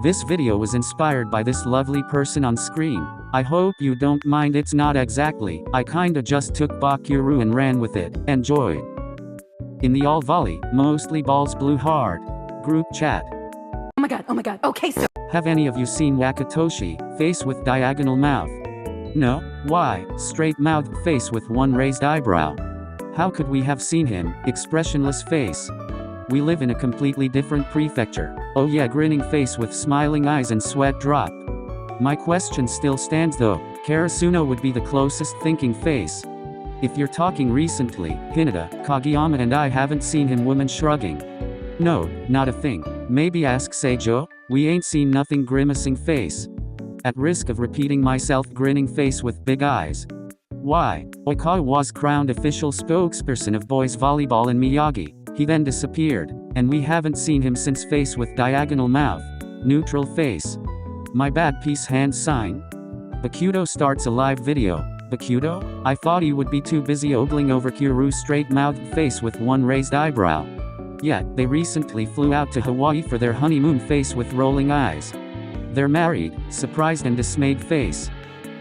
This video was inspired by this lovely person on screen. I hope you don't mind, it's not exactly. I kinda just took BokKuroo and ran with it. Enjoyed. In the all volley, mostly balls blue hard. Group chat. Oh my god, okay so. Have any of you seen Wakatoshi, face with diagonal mouth? No? Why? Straight mouthed face with one raised eyebrow. How could we have seen him, expressionless face? We live in a completely different prefecture. Oh yeah, grinning face with smiling eyes and sweat drop. My question still stands though. Karasuno would be the closest thinking face. If you're talking recently, Hinata, Kageyama and I haven't seen him. Woman shrugging. No, not a thing. Maybe ask Seijo? We ain't seen nothing. Grimacing face. At risk of repeating myself, grinning face with big eyes. Why? Oikawa was crowned official spokesperson of boys volleyball in Miyagi. He then disappeared, and we haven't seen him since. Face with diagonal mouth. Neutral face. My bad, peace hand sign. BokKuroo starts a live video. BokKuroo? I thought he would be too busy ogling over Kuroo. Straight mouthed face with one raised eyebrow. Yeah, they recently flew out to Hawaii for their honeymoon. Face with rolling eyes. They're married. Surprised and dismayed face.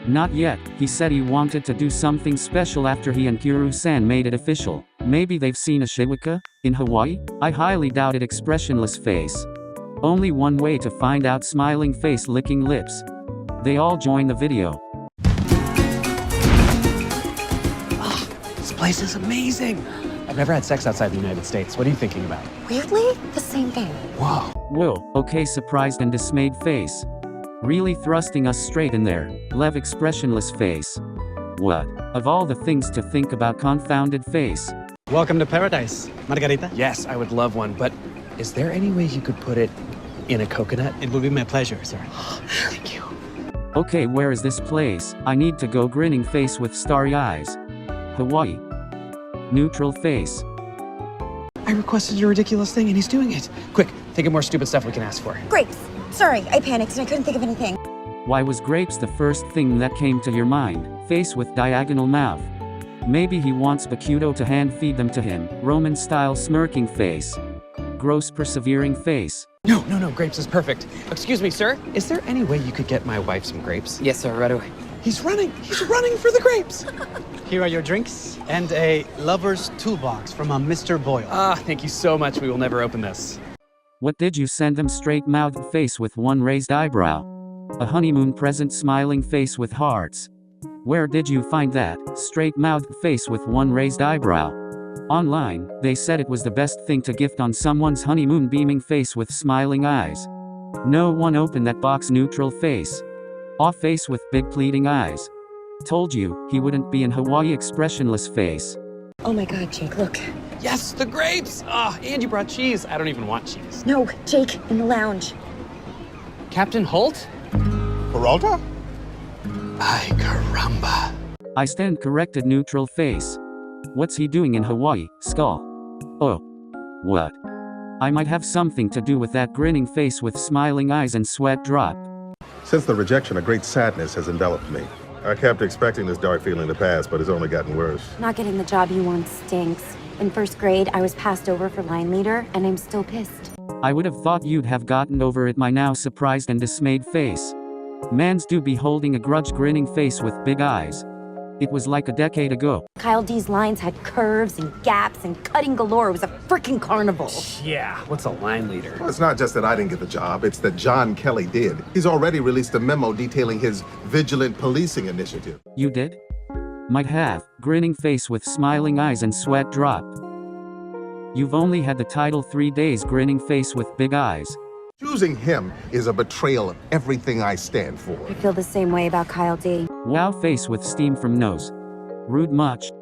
Not yet. He said he wanted to do something special after he and Kuroo-san made it official. Maybe they've seen a shiwaka in Hawaii? I highly doubt it. Expressionless face. Only one way to find out. Smiling face licking lips. They all join the video. Oh, this place is amazing. I've never had sex outside the United States. What are you thinking about? Weirdly, the same thing. Whoa. Whoa, okay. Surprised and dismayed face. Really thrusting us straight in there. Lev expressionless face. What? Of all the things to think about, confounded face. Welcome to paradise, Margarita. Yes, I would love one, but is there any way you could put it in a coconut? It will be my pleasure, sir. Thank you. Okay, where is this place? I need to go. Grinning face with starry eyes. Hawaii. Neutral face. I requested a ridiculous thing and he's doing it. Quick, think of more stupid stuff we can ask for. Grapes. Sorry, I panicked and I couldn't think of anything. Why was grapes the first thing that came to your mind? Face with diagonal mouth. Maybe he wants BokKuroo to hand feed them to him. Roman style smirking face. Gross persevering face. No, grapes is perfect. Excuse me, sir. Is there any way you could get my wife some grapes? Yes, sir, right away. He's running for the grapes. Here are your drinks and a lover's toolbox from a Mr. Boyle. Thank you so much. We will never open this. What did you send them? Straight mouthed face with one raised eyebrow. A honeymoon present smiling face with hearts. Where did you find that? Straight mouthed face with one raised eyebrow. Online, they said it was the best thing to gift on someone's honeymoon. Beaming face with smiling eyes. No one opened that box. Neutral face. Off face with big pleading eyes. Told you, he wouldn't be in Hawaii. Expressionless face. Oh my god, Jake, look. Yes, the grapes! And you brought cheese. I don't even want cheese. No, Jake, in the lounge. Captain Holt? Peralta? Ay, caramba. I stand corrected. Neutral face. What's he doing in Hawaii? Skull. Oh. What? I might have something to do with that. Grinning face with smiling eyes and sweat drop. Since the rejection, a great sadness has enveloped me. I kept expecting this dark feeling to pass, but it's only gotten worse. Not getting the job you want stinks. In first grade, I was passed over for line leader, and I'm still pissed. I would have thought you'd have gotten over it. My now surprised and dismayed face. Mans do be holding a grudge. Grinning face with big eyes. It was like a decade ago. Kyle D's lines had curves and gaps and cutting galore. It was a freaking carnival. Yeah, what's a line leader? Well, it's not just that I didn't get the job, it's that John Kelly did. He's already released a memo detailing his vigilant policing initiative. You did? Might have. Grinning face with smiling eyes and sweat drop. You've only had the title 3 days. Grinning face with big eyes. Choosing him is a betrayal of everything I stand for. I feel the same way about Kyle D. Wow face with steam from nose. Rude much.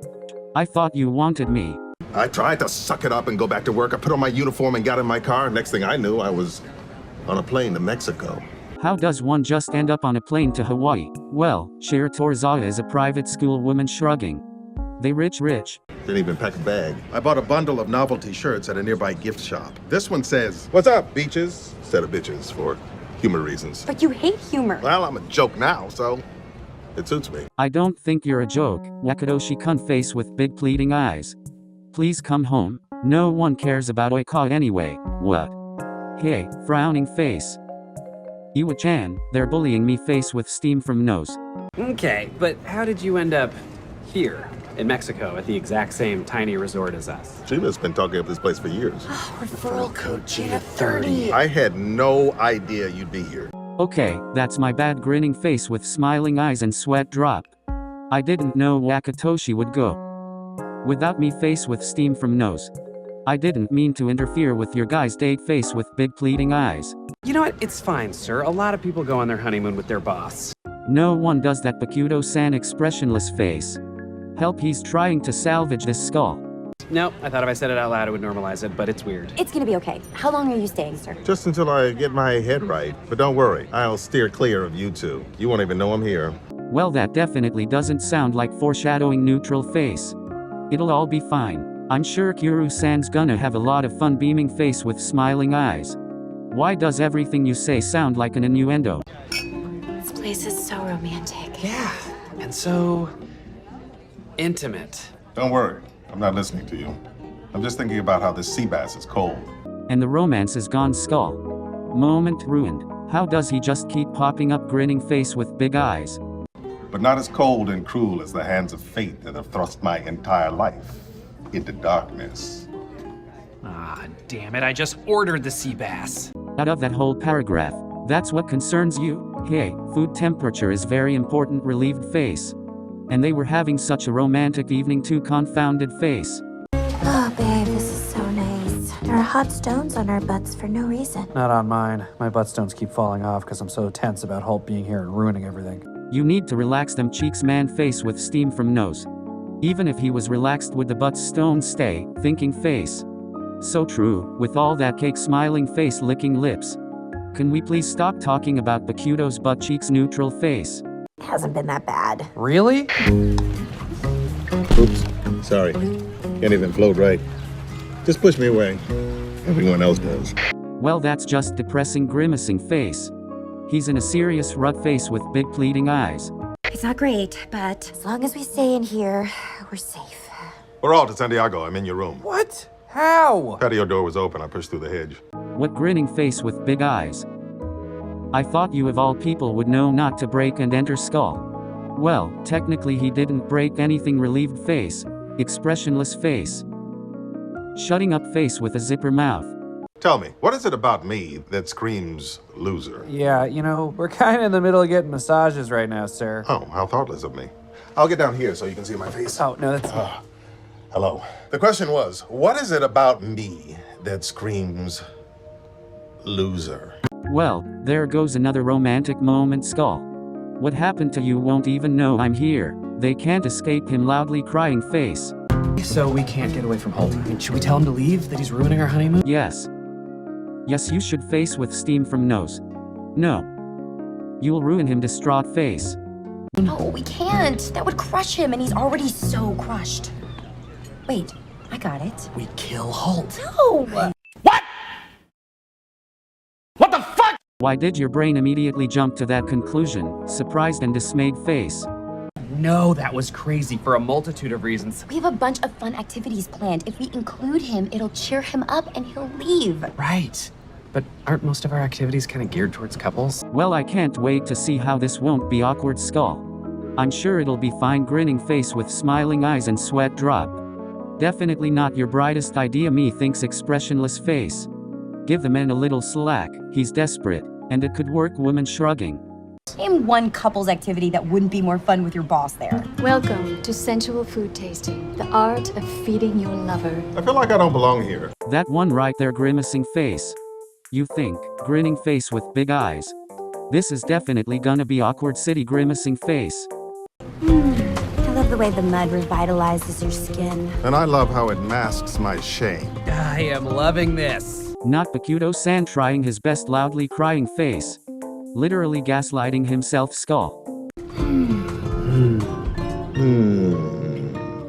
I thought you wanted me. I tried to suck it up and go back to work. I put on my uniform and got in my car. Next thing I knew, I was on a plane to Mexico. How does one just end up on a plane to Hawaii? Well, Shira Torzawa is a private school. Woman shrugging. They rich. Didn't even pack a bag. I bought a bundle of novelty shirts at a nearby gift shop. This one says, "What's up, beaches?" instead of bitches for humor reasons. But you hate humor. Well, I'm a joke now, so it suits me. I don't think you're a joke. Wakatoshi-kun face with big pleading eyes. Please come home. No one cares about Oikawa anyway. What? Hey, frowning face. Iwa-chan, they're bullying me face with steam from nose. Okay, but how did you end up here in Mexico at the exact same tiny resort as us? Shima's been talking up this place for years. Referral code Gina30. I had no idea you'd be here. Okay, that's my bad. Grinning face with smiling eyes and sweat drop. I didn't know Wakatoshi would go without me face with steam from nose. I didn't mean to interfere with your guys' date face with big pleading eyes. You know what? It's fine, sir. A lot of people go on their honeymoon with their boss. No one does that. BokKuroo-san expressionless face. Help, he's trying to salvage this skull. No, I thought if I said it out loud it would normalize it, but it's weird. It's gonna be okay. How long are you staying, sir? Just until I get my head right. But don't worry, I'll steer clear of you two. You won't even know I'm here. Well, that definitely doesn't sound like foreshadowing neutral face. It'll all be fine. I'm sure Kuroo-san's gonna have a lot of fun beaming face with smiling eyes. Why does everything you say sound like an innuendo? This place is so romantic. Yeah, and so intimate. Don't worry, I'm not listening to you. I'm just thinking about how this sea bass is cold. And the romance is gone. Skull. Moment ruined. How does he just keep popping up grinning face with big eyes? But not as cold and cruel as the hands of fate that have thrust my entire life into darkness. Ah, damn it, I just ordered the sea bass. Out of that whole paragraph, that's what concerns you? Hey, food temperature is very important. Relieved face. And they were having such a romantic evening too. Confounded face. Oh, babe, this is so nice. There are hot stones on our butts for no reason. Not on mine. My butt stones keep falling off because I'm so tense about Holt being here and ruining everything. You need to relax them cheeks. Man face with steam from nose. Even if he was relaxed, would the butt stones stay? Thinking face. So true, with all that cake. Smiling face, licking lips. Can we please stop talking about BokKuroo's butt cheeks? Neutral face. It hasn't been that bad. Really? Oops, sorry. Can't even float right. Just push me away. Everyone else does. Well, that's just depressing. Grimacing face. He's in a serious rut face with big pleading eyes. It's not great, but as long as we stay in here, we're safe. We're all to Santiago. I'm in your room. What? How? Patio door was open. I pushed through the hedge. What grinning face with big eyes? I thought you of all people would know not to break and enter. Skull. Well, technically he didn't break anything. Relieved face. Expressionless face. Shutting up face with a zipper mouth. Tell me, what is it about me that screams loser? Yeah, you know, we're kind of in the middle of getting massages right now, sir. Oh, how thoughtless of me. I'll get down here so you can see my face. Oh, no, that's... Hello. The question was, what is it about me that screams loser? Well, there goes another romantic moment. Skull. What happened to you? Won't even know I'm here. They can't escape him. Loudly crying face. So we can't get away from Holt. I mean, should we tell him to leave? That he's ruining our honeymoon? Yes. Yes, you should. Face with steam from nose. No. You'll ruin him. Distraught face. No, we can't. That would crush him, and he's already so crushed. Wait, I got it. We kill Holt. No! Why did your brain immediately jump to that conclusion? Surprised and dismayed face. No, that was crazy for a multitude of reasons. We have a bunch of fun activities planned. If we include him, it'll cheer him up and he'll leave. Right. But aren't most of our activities kind of geared towards couples? Well, I can't wait to see how this won't be awkward. Skull. I'm sure it'll be fine. Grinning face with smiling eyes and sweat drop. Definitely not your brightest idea. Me thinks expressionless face. Give the man a little slack. He's desperate. And it could work. Woman shrugging. Name one couple's activity that wouldn't be more fun with your boss there. Welcome to Sensual Food Tasting, the art of feeding your lover. I feel like I don't belong here. That one right there. Grimacing face. You think. Grinning face with big eyes. This is definitely gonna be awkward. City. Grimacing face. I love the way the mud revitalizes your skin. And I love how it masks my shame. I am loving this. Not BokKuroo-san trying his best. Loudly crying face. Literally gaslighting himself. Skull.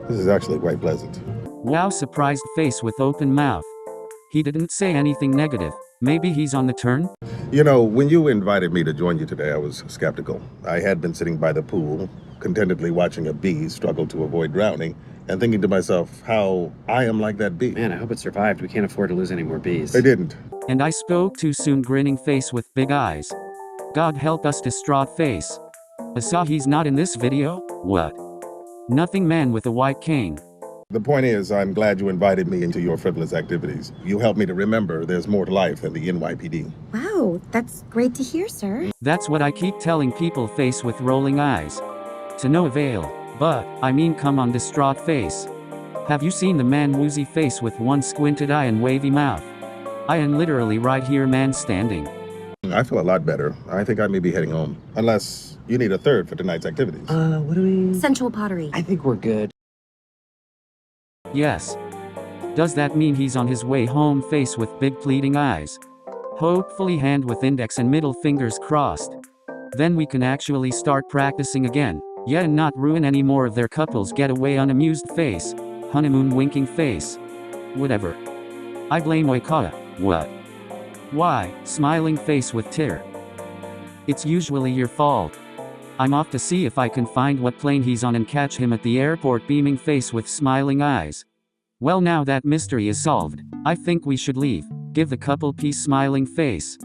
This is actually quite pleasant. Wow. Surprised face with open mouth. He didn't say anything negative. Maybe he's on the turn? You know, when you invited me to join you today, I was skeptical. I had been sitting by the pool, contentedly watching a bee struggle to avoid drowning, and thinking to myself how I am like that bee. Man, I hope it survived. We can't afford to lose any more bees. They didn't. And I spoke too soon. Grinning face with big eyes. God help us distraught face. Asahi's not in this video? What? Nothing man with a white cane. The point is, I'm glad you invited me into your frivolous activities. You helped me to remember there's more to life than the NYPD. Wow, that's great to hear, sir. That's what I keep telling people face with rolling eyes. To no avail. But, I mean come on distraught face. Have you seen the man woozy face with one squinted eye and wavy mouth? I am literally right here man standing. I feel a lot better. I think I may be heading home. Unless you need a third for tonight's activities. What do we... Sensual pottery. I think we're good. Yes. Does that mean he's on his way home face with big pleading eyes? Hopefully hand with index and middle fingers crossed. Then we can actually start practicing again. Yeah, and not ruin any more of their couple's getaway unamused face. Honeymoon winking face. Whatever. I blame Oikata. What? Why? Smiling face with tear. It's usually your fault. I'm off to see if I can find what plane he's on and catch him at the airport beaming face with smiling eyes. Well, now that mystery is solved, I think we should leave. Give the couple peace smiling face.